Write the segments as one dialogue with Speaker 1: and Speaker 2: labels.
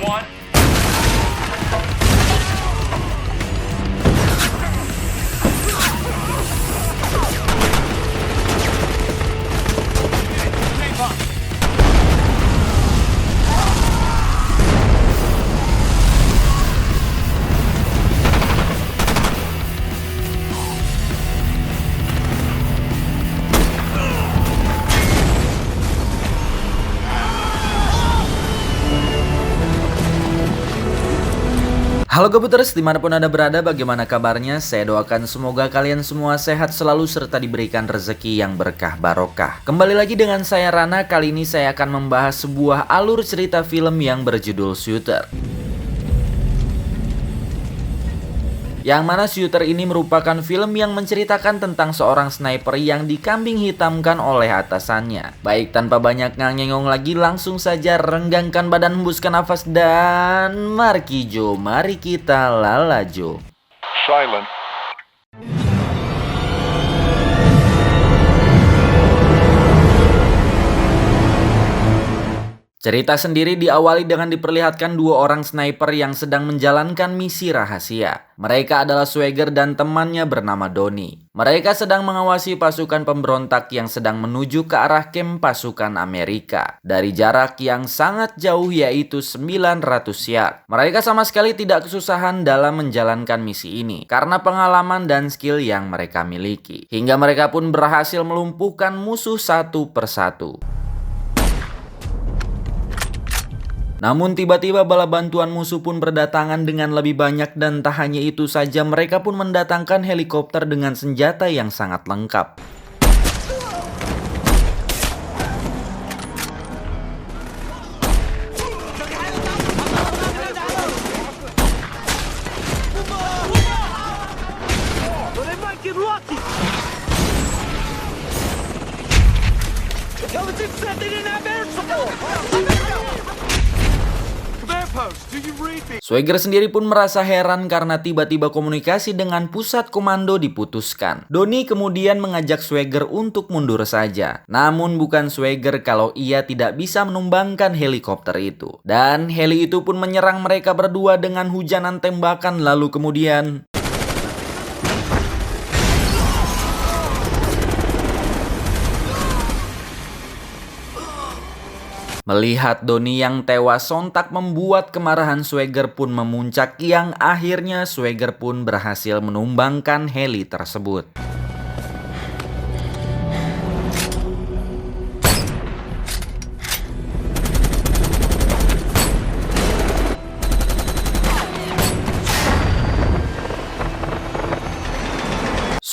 Speaker 1: one. Keep up.
Speaker 2: Halo Gabuters, dimanapun Anda berada, bagaimana kabarnya? Saya doakan semoga kalian semua sehat selalu serta diberikan rezeki yang berkah barokah. Kembali lagi dengan saya Rana, kali ini saya akan membahas sebuah alur cerita film yang berjudul Shooter. Yang mana Shooter ini merupakan film yang menceritakan tentang seorang sniper yang dikambing hitamkan oleh atasannya. Baik, tanpa banyak ngangengong lagi, langsung saja renggangkan badan, hembuskan nafas, dan markijo, mari kita lalajo.
Speaker 1: Silent.
Speaker 2: Cerita sendiri diawali dengan diperlihatkan dua orang sniper yang sedang menjalankan misi rahasia. Mereka adalah Swagger dan temannya bernama Donnie. Mereka sedang mengawasi pasukan pemberontak yang sedang menuju ke arah kamp pasukan Amerika dari jarak yang sangat jauh, yaitu 900 yard. Mereka sama sekali tidak kesusahan dalam menjalankan misi ini karena pengalaman dan skill yang mereka miliki. Hingga mereka pun berhasil melumpuhkan musuh satu persatu. Namun tiba-tiba bala bantuan musuh pun berdatangan dengan lebih banyak, dan tak hanya itu saja, mereka pun mendatangkan helikopter dengan senjata yang sangat lengkap. Swagger sendiri pun merasa heran karena tiba-tiba komunikasi dengan pusat komando diputuskan. Donnie kemudian mengajak Swagger untuk mundur saja. Namun bukan Swagger kalau ia tidak bisa menumbangkan helikopter itu. Dan heli itu pun menyerang mereka berdua dengan hujanan tembakan, lalu kemudian melihat Donnie yang tewas, sontak membuat kemarahan Swagger pun memuncak, yang akhirnya Swagger pun berhasil menumbangkan heli tersebut.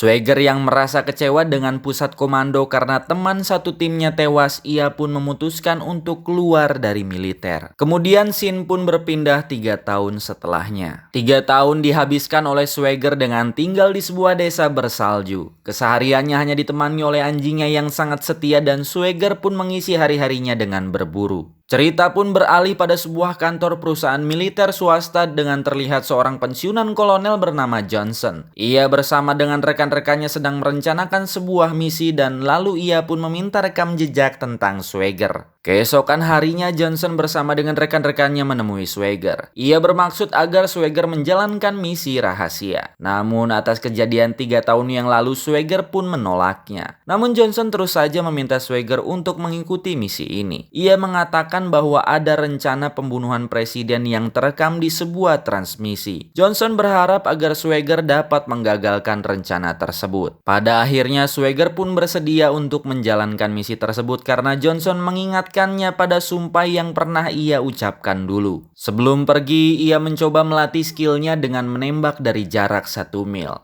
Speaker 2: Swagger yang merasa kecewa dengan pusat komando karena teman satu timnya tewas, ia pun memutuskan untuk keluar dari militer. Kemudian scene pun berpindah 3 tahun setelahnya. 3 tahun dihabiskan oleh Swagger dengan tinggal di sebuah desa bersalju. Kesehariannya hanya ditemani oleh anjingnya yang sangat setia, dan Swagger pun mengisi hari-harinya dengan berburu. Cerita pun beralih pada sebuah kantor perusahaan militer swasta dengan terlihat seorang pensiunan kolonel bernama Johnson. Ia bersama dengan rekan-rekannya sedang merencanakan sebuah misi, dan lalu ia pun meminta rekam jejak tentang Swagger. Keesokan harinya Johnson bersama dengan rekan-rekannya menemui Swagger. Ia bermaksud agar Swagger menjalankan misi rahasia. Namun atas kejadian 3 tahun yang lalu, Swagger pun menolaknya. Namun Johnson terus saja meminta Swagger untuk mengikuti misi ini. Ia mengatakan bahwa ada rencana pembunuhan presiden yang terekam di sebuah transmisi. Johnson berharap agar Swagger dapat menggagalkan rencana tersebut. Pada akhirnya Swagger pun bersedia untuk menjalankan misi tersebut karena Johnson mengingatkannya pada sumpah yang pernah ia ucapkan dulu. Sebelum pergi, ia mencoba melatih skillnya dengan menembak dari jarak 1 mil.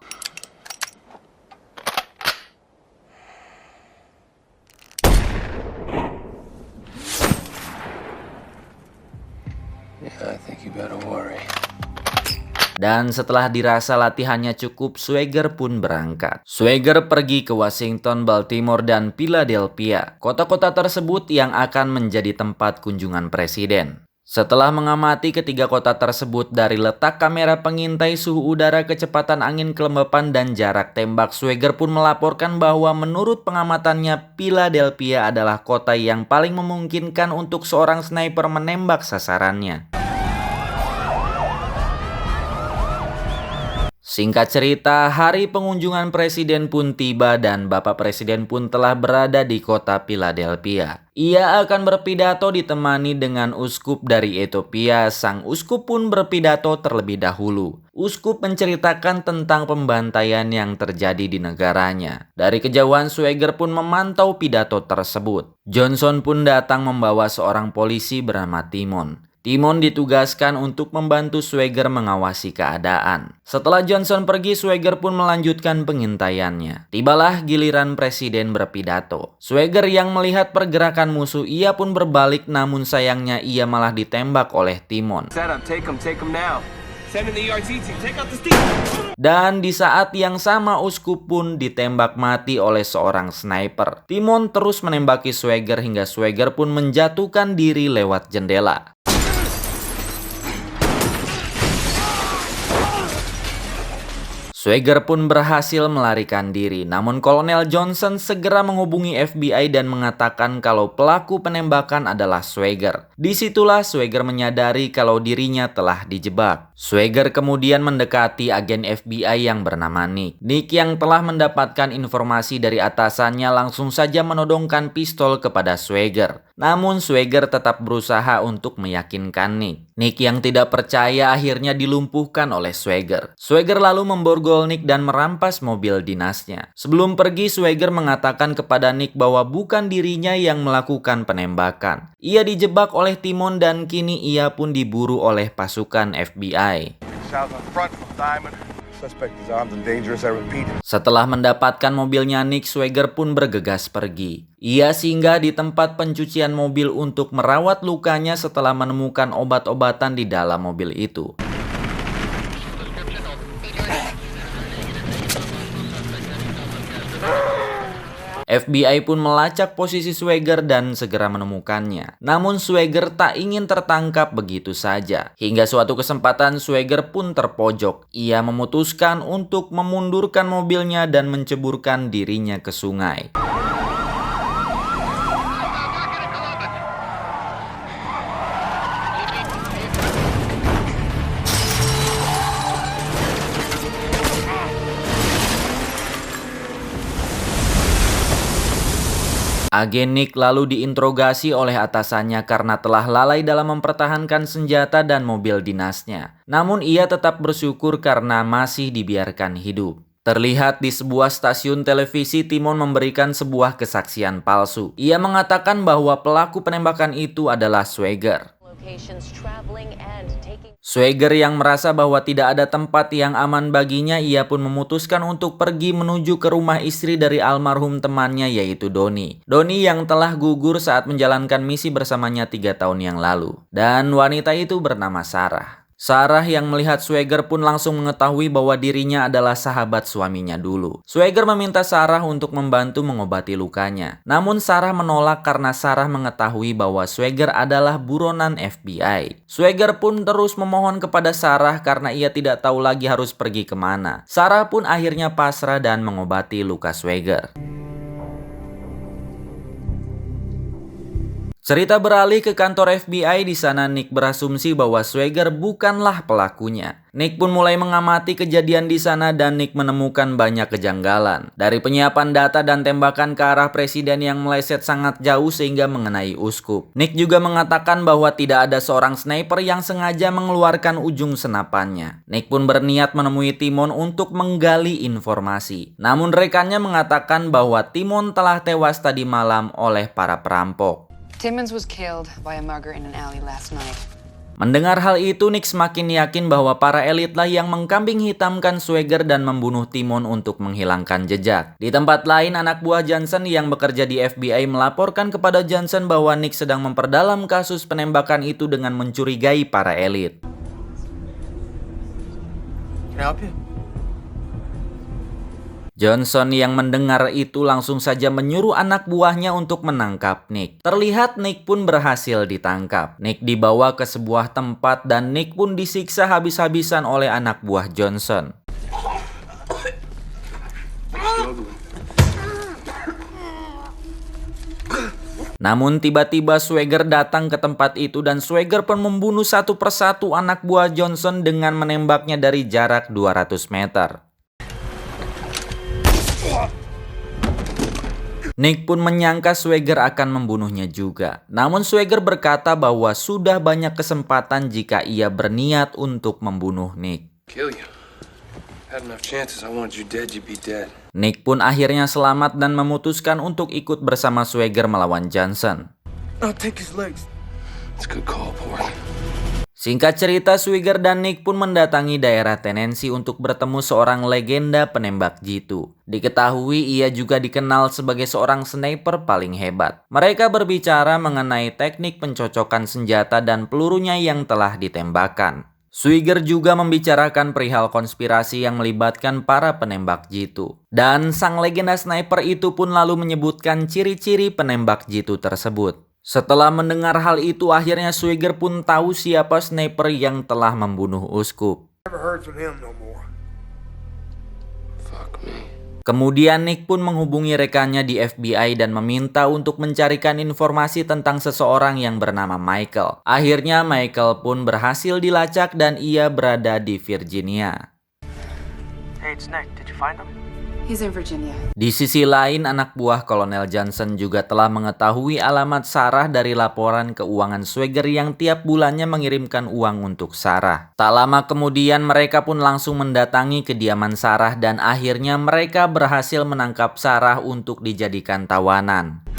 Speaker 2: Dan setelah dirasa latihannya cukup, Swagger pun berangkat. Swagger pergi ke Washington, Baltimore, dan Philadelphia, kota-kota tersebut yang akan menjadi tempat kunjungan presiden. Setelah mengamati ketiga kota tersebut dari letak kamera pengintai suhu udara, kecepatan angin, kelembapan, dan jarak tembak, Swagger pun melaporkan bahwa menurut pengamatannya, Philadelphia adalah kota yang paling memungkinkan untuk seorang sniper menembak sasarannya. Singkat cerita, hari pengunjungan presiden pun tiba dan Bapak Presiden pun telah berada di kota Philadelphia. Ia akan berpidato ditemani dengan uskup dari Ethiopia. Sang uskup pun berpidato terlebih dahulu. Uskup menceritakan tentang pembantaian yang terjadi di negaranya. Dari kejauhan Swagger pun memantau pidato tersebut. Johnson pun datang membawa seorang polisi bernama Timon. Timon ditugaskan untuk membantu Swagger mengawasi keadaan. Setelah Johnson pergi, Swagger pun melanjutkan pengintaiannya. Tibalah giliran presiden berpidato. Swagger yang melihat pergerakan musuh, ia pun berbalik, namun sayangnya ia malah ditembak oleh Timon. Dan di saat yang sama uskup pun ditembak mati oleh seorang sniper. Timon terus menembaki Swagger hingga Swagger pun menjatuhkan diri lewat jendela. Swagger pun berhasil melarikan diri, namun Kolonel Johnson segera menghubungi FBI dan mengatakan kalau pelaku penembakan adalah Swagger. Disitulah Swagger menyadari kalau dirinya telah dijebak. Swagger kemudian mendekati agen FBI yang bernama Nick. Nick yang telah mendapatkan informasi dari atasannya langsung saja menodongkan pistol kepada Swagger. Namun Swagger tetap berusaha untuk meyakinkan Nick. Nick yang tidak percaya akhirnya dilumpuhkan oleh Swagger. Swagger lalu memborgol Nick dan merampas mobil dinasnya. Sebelum pergi, Swagger mengatakan kepada Nick bahwa bukan dirinya yang melakukan penembakan. Ia dijebak oleh Timon dan kini ia pun diburu oleh pasukan FBI. Setelah mendapatkan mobilnya Nick, Swagger pun bergegas pergi. Ia singgah di tempat pencucian mobil untuk merawat lukanya setelah menemukan obat-obatan di dalam mobil itu. FBI pun melacak posisi Swagger dan segera menemukannya. Namun Swagger tak ingin tertangkap begitu saja. Hingga suatu kesempatan Swagger pun terpojok. Ia memutuskan untuk memundurkan mobilnya dan menceburkan dirinya ke sungai. Agen Nick lalu diinterogasi oleh atasannya karena telah lalai dalam mempertahankan senjata dan mobil dinasnya. Namun ia tetap bersyukur karena masih dibiarkan hidup. Terlihat di sebuah stasiun televisi, Timon memberikan sebuah kesaksian palsu. Ia mengatakan bahwa pelaku penembakan itu adalah Swagger. Swagger yang merasa bahwa tidak ada tempat yang aman baginya, ia pun memutuskan untuk pergi menuju ke rumah istri dari almarhum temannya, yaitu Donnie. Donnie yang telah gugur saat menjalankan misi bersamanya 3 tahun yang lalu. Dan wanita itu bernama Sarah. Sarah yang melihat Swagger pun langsung mengetahui bahwa dirinya adalah sahabat suaminya dulu. Swagger meminta Sarah untuk membantu mengobati lukanya. Namun Sarah menolak karena Sarah mengetahui bahwa Swagger adalah buronan FBI. Swagger pun terus memohon kepada Sarah karena ia tidak tahu lagi harus pergi kemana. Sarah pun akhirnya pasrah dan mengobati luka Swagger. Cerita beralih ke kantor FBI. Di sana Nick berasumsi bahwa Swagger bukanlah pelakunya. Nick pun mulai mengamati kejadian di sana dan Nick menemukan banyak kejanggalan. Dari penyiapan data dan tembakan ke arah presiden yang meleset sangat jauh sehingga mengenai uskup. Nick juga mengatakan bahwa tidak ada seorang sniper yang sengaja mengeluarkan ujung senapannya. Nick pun berniat menemui Timon untuk menggali informasi. Namun rekannya mengatakan bahwa Timon telah tewas tadi malam oleh para perampok.
Speaker 3: Timmons was killed by a mugger in an alley last night.
Speaker 2: Mendengar hal itu, Nick semakin yakin bahwa para elitlah yang mengkambing hitamkan Swagger dan membunuh Timon untuk menghilangkan jejak. Di tempat lain, anak buah Johnson yang bekerja di FBI melaporkan kepada Johnson bahwa Nick sedang memperdalam kasus penembakan itu dengan mencurigai para elit. Johnson yang mendengar itu langsung saja menyuruh anak buahnya untuk menangkap Nick. Terlihat Nick pun berhasil ditangkap. Nick dibawa ke sebuah tempat dan Nick pun disiksa habis-habisan oleh anak buah Johnson. Namun tiba-tiba Swagger datang ke tempat itu dan Swagger pun membunuh satu persatu anak buah Johnson dengan menembaknya dari jarak 200 meter. Nick pun menyangka Swagger akan membunuhnya juga. Namun Swagger berkata bahwa sudah banyak kesempatan jika ia berniat untuk membunuh Nick.
Speaker 4: Kill you. Had enough chances. I wanted you dead, you'd be dead.
Speaker 2: Nick pun akhirnya selamat dan memutuskan untuk ikut bersama Swagger melawan Johnson.
Speaker 4: I'll take his legs. It's a good call, Port.
Speaker 2: Singkat cerita, Swagger dan Nick pun mendatangi daerah Tennessee untuk bertemu seorang legenda penembak jitu. Diketahui ia juga dikenal sebagai seorang sniper paling hebat. Mereka berbicara mengenai teknik pencocokan senjata dan pelurunya yang telah ditembakkan. Swagger juga membicarakan perihal konspirasi yang melibatkan para penembak jitu. Dan sang legenda sniper itu pun lalu menyebutkan ciri-ciri penembak jitu tersebut. Setelah mendengar hal itu, akhirnya Swagger pun tahu siapa sniper yang telah membunuh uskup.
Speaker 4: Never heard from him no more. Fuck me.
Speaker 2: Kemudian Nick pun menghubungi rekannya di FBI dan meminta untuk mencarikan informasi tentang seseorang yang bernama Michael. Akhirnya Michael pun berhasil dilacak dan ia berada di Virginia.
Speaker 5: Hey, it's Nick. Did you find him?
Speaker 3: He's in Virginia.
Speaker 2: Di sisi lain, anak buah Kolonel Johnson juga telah mengetahui alamat Sarah dari laporan keuangan Swagger yang tiap bulannya mengirimkan uang untuk Sarah. Tak lama kemudian mereka pun langsung mendatangi kediaman Sarah dan akhirnya mereka berhasil menangkap Sarah untuk dijadikan tawanan.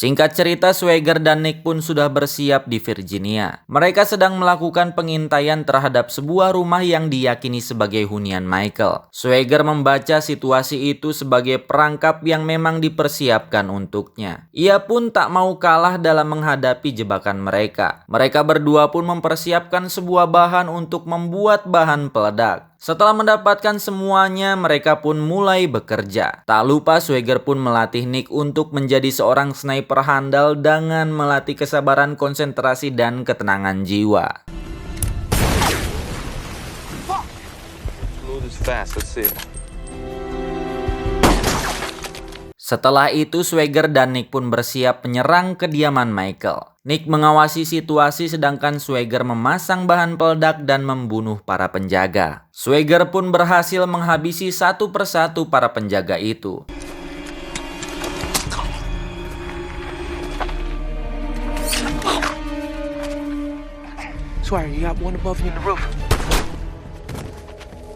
Speaker 2: Singkat cerita, Swagger dan Nick pun sudah bersiap di Virginia. Mereka sedang melakukan pengintaian terhadap sebuah rumah yang diyakini sebagai hunian Michael. Swagger membaca situasi itu sebagai perangkap yang memang dipersiapkan untuknya. Ia pun tak mau kalah dalam menghadapi jebakan mereka. Mereka berdua pun mempersiapkan sebuah bahan untuk membuat bahan peledak. Setelah mendapatkan semuanya, mereka pun mulai bekerja. Tak lupa Swagger pun melatih Nick untuk menjadi seorang sniper handal dengan melatih kesabaran, konsentrasi, dan ketenangan jiwa.
Speaker 4: Move this fast. Let's see it.
Speaker 2: Setelah itu, Swagger dan Nick pun bersiap menyerang kediaman Michael. Nick mengawasi situasi sedangkan Swagger memasang bahan peledak dan membunuh para penjaga. Swagger pun berhasil menghabisi satu persatu para penjaga itu.
Speaker 5: Swagger, you got one above you in the roof.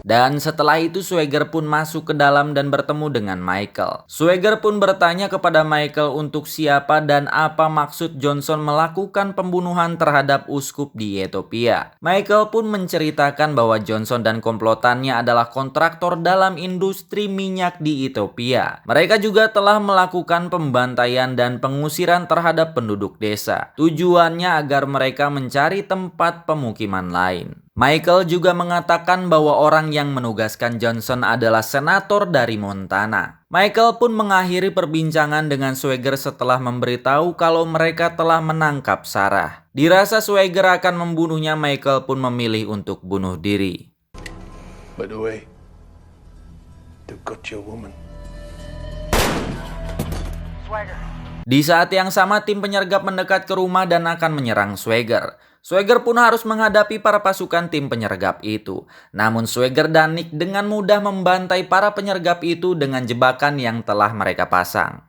Speaker 2: Dan setelah itu Swagger pun masuk ke dalam dan bertemu dengan Michael. Swagger pun bertanya kepada Michael untuk siapa dan apa maksud Johnson melakukan pembunuhan terhadap uskup di Ethiopia. Michael pun menceritakan bahwa Johnson dan komplotannya adalah kontraktor dalam industri minyak di Ethiopia. Mereka juga telah melakukan pembantaian dan pengusiran terhadap penduduk desa. Tujuannya agar mereka mencari tempat pemukiman lain. Michael juga mengatakan bahwa orang yang menugaskan Johnson adalah senator dari Montana. Michael pun mengakhiri perbincangan dengan Swagger setelah memberitahu kalau mereka telah menangkap Sarah. Dirasa Swagger akan membunuhnya, Michael pun memilih untuk bunuh diri.
Speaker 4: By the way, they got your woman.
Speaker 5: Swagger.
Speaker 2: Di saat yang sama, tim penyergap mendekat ke rumah dan akan menyerang Swagger. Swagger pun harus menghadapi para pasukan tim penyergap itu. Namun Swagger dan Nick dengan mudah membantai para penyergap itu dengan jebakan yang telah mereka pasang.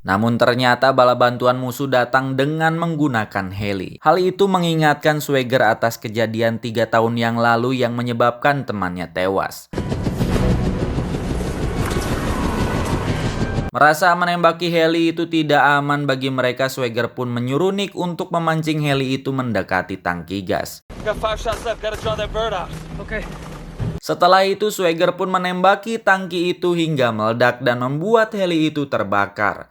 Speaker 2: Namun ternyata bala bantuan musuh datang dengan menggunakan heli. Hal itu mengingatkan Swagger atas kejadian 3 tahun yang lalu yang menyebabkan temannya tewas. Merasa menembaki heli itu tidak aman bagi mereka, Swagger pun menyuruh Nick untuk memancing heli itu mendekati tangki gas.
Speaker 5: Got 5 shots left. Gotta draw that bird out. Okay.
Speaker 2: Setelah itu Swagger pun menembaki tangki itu hingga meledak dan membuat heli itu terbakar.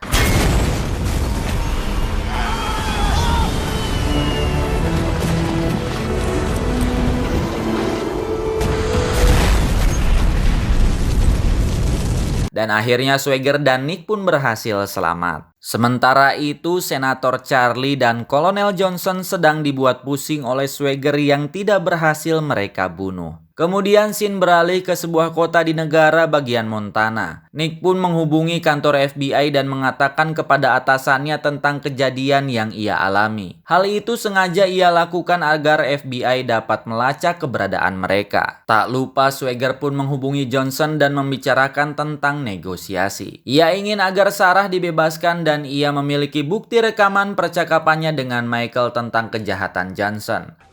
Speaker 2: Dan akhirnya Swagger dan Nick pun berhasil selamat. Sementara itu, Senator Charlie dan Kolonel Johnson sedang dibuat pusing oleh Swagger yang tidak berhasil mereka bunuh. Kemudian scene beralih ke sebuah kota di negara bagian Montana. Nick pun menghubungi kantor FBI dan mengatakan kepada atasannya tentang kejadian yang ia alami. Hal itu sengaja ia lakukan agar FBI dapat melacak keberadaan mereka. Tak lupa Swagger pun menghubungi Johnson dan membicarakan tentang negosiasi. Ia ingin agar Sarah dibebaskan dan ia memiliki bukti rekaman percakapannya dengan Michael tentang kejahatan Johnson.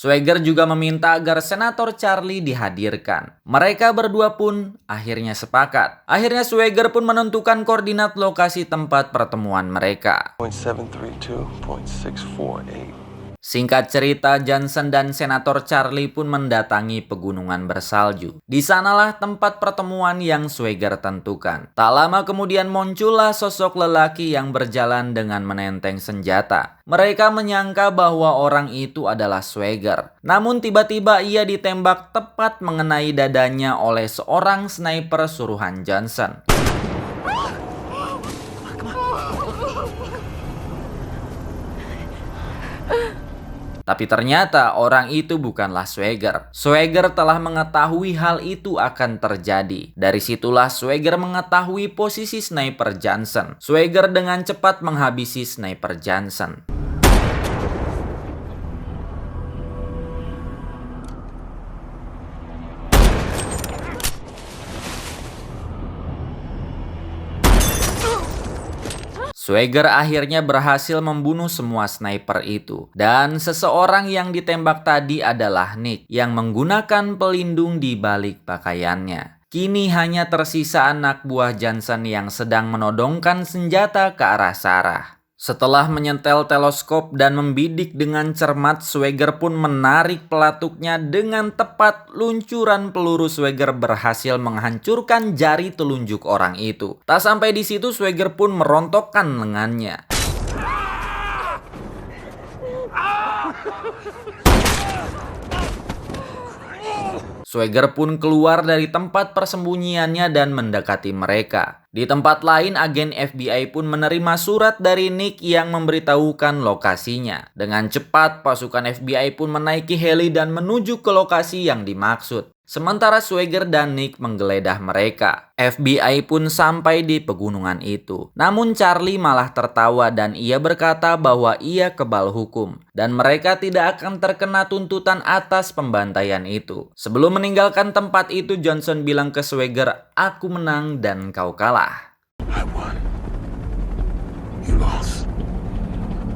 Speaker 2: Swagger juga meminta agar Senator Charlie dihadirkan. Mereka berdua pun akhirnya sepakat. Akhirnya Swagger pun menentukan koordinat lokasi tempat pertemuan mereka.
Speaker 4: 732.648.
Speaker 2: Singkat cerita, Johnson dan Senator Charlie pun mendatangi pegunungan bersalju. Di sanalah tempat pertemuan yang Swagger tentukan. Tak lama kemudian muncullah sosok lelaki yang berjalan dengan menenteng senjata. Mereka menyangka bahwa orang itu adalah Swagger. Namun tiba-tiba ia ditembak tepat mengenai dadanya oleh seorang sniper suruhan Johnson. Tapi ternyata orang itu bukanlah Swagger. Swagger telah mengetahui hal itu akan terjadi. Dari situlah Swagger mengetahui posisi sniper Johnson. Swagger dengan cepat menghabisi sniper Johnson. Swagger akhirnya berhasil membunuh semua sniper itu. Dan seseorang yang ditembak tadi adalah Nick yang menggunakan pelindung di balik pakaiannya. Kini hanya tersisa anak buah Johnson yang sedang menodongkan senjata ke arah Sarah. Setelah menyentel teleskop dan membidik dengan cermat, Swagger pun menarik pelatuknya dengan tepat. Luncuran peluru Swagger berhasil menghancurkan jari telunjuk orang itu. Tak sampai di situ, Swagger pun merontokkan lengannya. Swagger pun keluar dari tempat persembunyiannya dan mendekati mereka. Di tempat lain, agen FBI pun menerima surat dari Nick yang memberitahukan lokasinya. Dengan cepat, pasukan FBI pun menaiki heli dan menuju ke lokasi yang dimaksud. Sementara Swagger dan Nick menggeledah mereka. FBI pun sampai di pegunungan itu. Namun Charlie malah tertawa dan ia berkata bahwa ia kebal hukum. Dan mereka tidak akan terkena tuntutan atas pembantaian itu. Sebelum meninggalkan tempat itu, Johnson bilang ke Swagger, "Aku menang dan kau kalah."
Speaker 4: I won. You lost.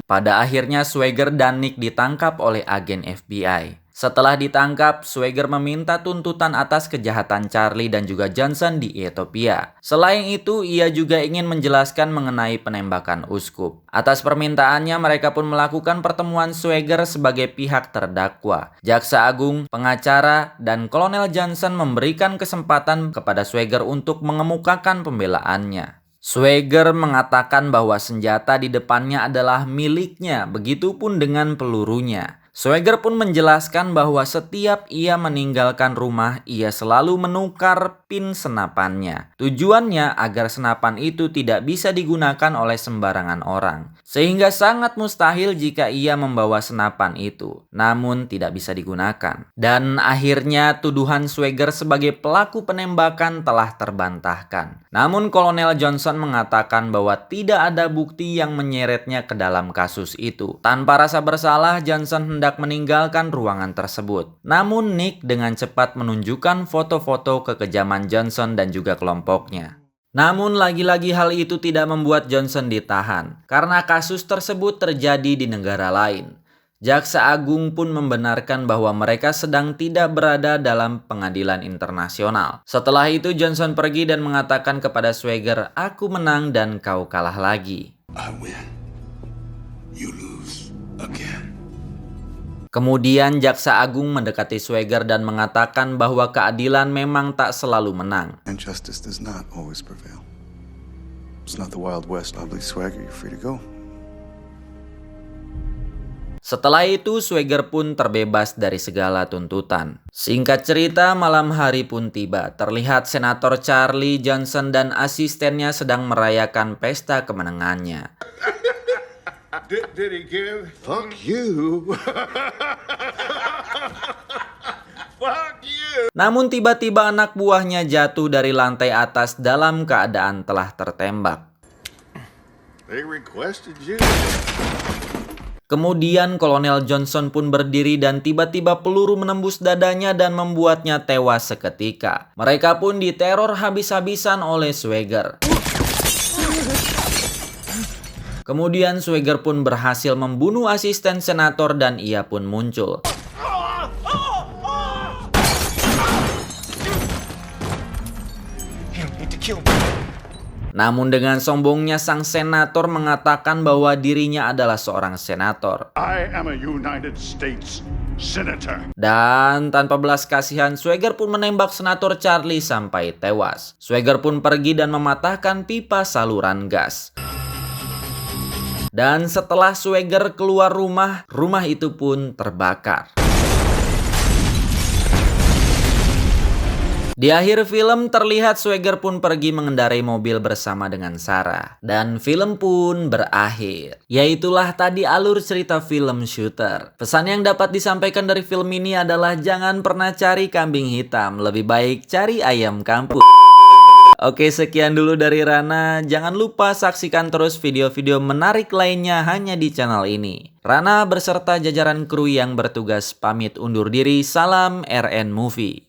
Speaker 2: Pada akhirnya Swagger dan Nick ditangkap oleh agen FBI. Setelah ditangkap, Swagger meminta tuntutan atas kejahatan Charlie dan juga Johnson di Ethiopia. Selain itu, ia juga ingin menjelaskan mengenai penembakan uskup. Atas permintaannya, mereka pun melakukan pertemuan Swagger sebagai pihak terdakwa. Jaksa Agung, pengacara, dan Kolonel Johnson memberikan kesempatan kepada Swagger untuk mengemukakan pembelaannya. Swagger mengatakan bahwa senjata di depannya adalah miliknya, begitupun dengan pelurunya. Swagger pun menjelaskan bahwa setiap ia meninggalkan rumah, ia selalu menukar pin senapannya. Tujuannya agar senapan itu tidak bisa digunakan oleh sembarangan orang. Sehingga sangat mustahil jika ia membawa senapan itu, namun tidak bisa digunakan. Dan akhirnya tuduhan Swagger sebagai pelaku penembakan telah terbantahkan. Namun Kolonel Johnson mengatakan bahwa tidak ada bukti yang menyeretnya ke dalam kasus itu. Tanpa rasa bersalah, Johnson hendak meninggalkan ruangan tersebut. Namun Nick dengan cepat menunjukkan foto-foto kekejaman Johnson dan juga kelompoknya. Namun lagi-lagi hal itu tidak membuat Johnson ditahan, karena kasus tersebut terjadi di negara lain. Jaksa Agung pun membenarkan bahwa mereka sedang tidak berada dalam pengadilan internasional. Setelah itu Johnson pergi dan mengatakan kepada Swagger, "Aku menang dan kau kalah lagi."
Speaker 4: I win. You lose again.
Speaker 2: Kemudian Jaksa Agung mendekati Swagger dan mengatakan bahwa keadilan memang tak selalu menang.
Speaker 6: And justice does not always prevail. It's not the Wild West. I believe Swagger, you're free to go.
Speaker 2: Setelah itu, Swagger pun terbebas dari segala tuntutan. Singkat cerita, malam hari pun tiba. Terlihat Senator Charlie Johnson dan asistennya sedang merayakan pesta kemenangannya.
Speaker 4: Did he give?
Speaker 6: Fuck you.
Speaker 4: Fuck you!
Speaker 2: Namun tiba-tiba anak buahnya jatuh dari lantai atas dalam keadaan telah tertembak.
Speaker 6: They requested you.
Speaker 2: Kemudian Kolonel Johnson pun berdiri dan tiba-tiba peluru menembus dadanya dan membuatnya tewas seketika. Mereka pun diteror habis-habisan oleh Swagger. Kemudian Swagger pun berhasil membunuh asisten senator dan ia pun muncul.
Speaker 5: You don't need to kill me.
Speaker 2: Namun dengan sombongnya sang senator mengatakan bahwa dirinya adalah seorang senator.
Speaker 7: I am a United States Senator.
Speaker 2: Dan tanpa belas kasihan, Swagger pun menembak senator Charlie sampai tewas. Swagger pun pergi dan mematahkan pipa saluran gas. Dan setelah Swagger keluar rumah itu pun terbakar. Di akhir film terlihat Swagger pun pergi mengendarai mobil bersama dengan Sarah. Dan film pun berakhir. Yaitulah tadi alur cerita film Shooter. Pesan yang dapat disampaikan dari film ini adalah jangan pernah cari kambing hitam. Lebih baik cari ayam kampung. Oke, sekian dulu dari Rana. Jangan lupa saksikan terus video-video menarik lainnya hanya di channel ini. Rana beserta jajaran kru yang bertugas pamit undur diri. Salam RN Movie.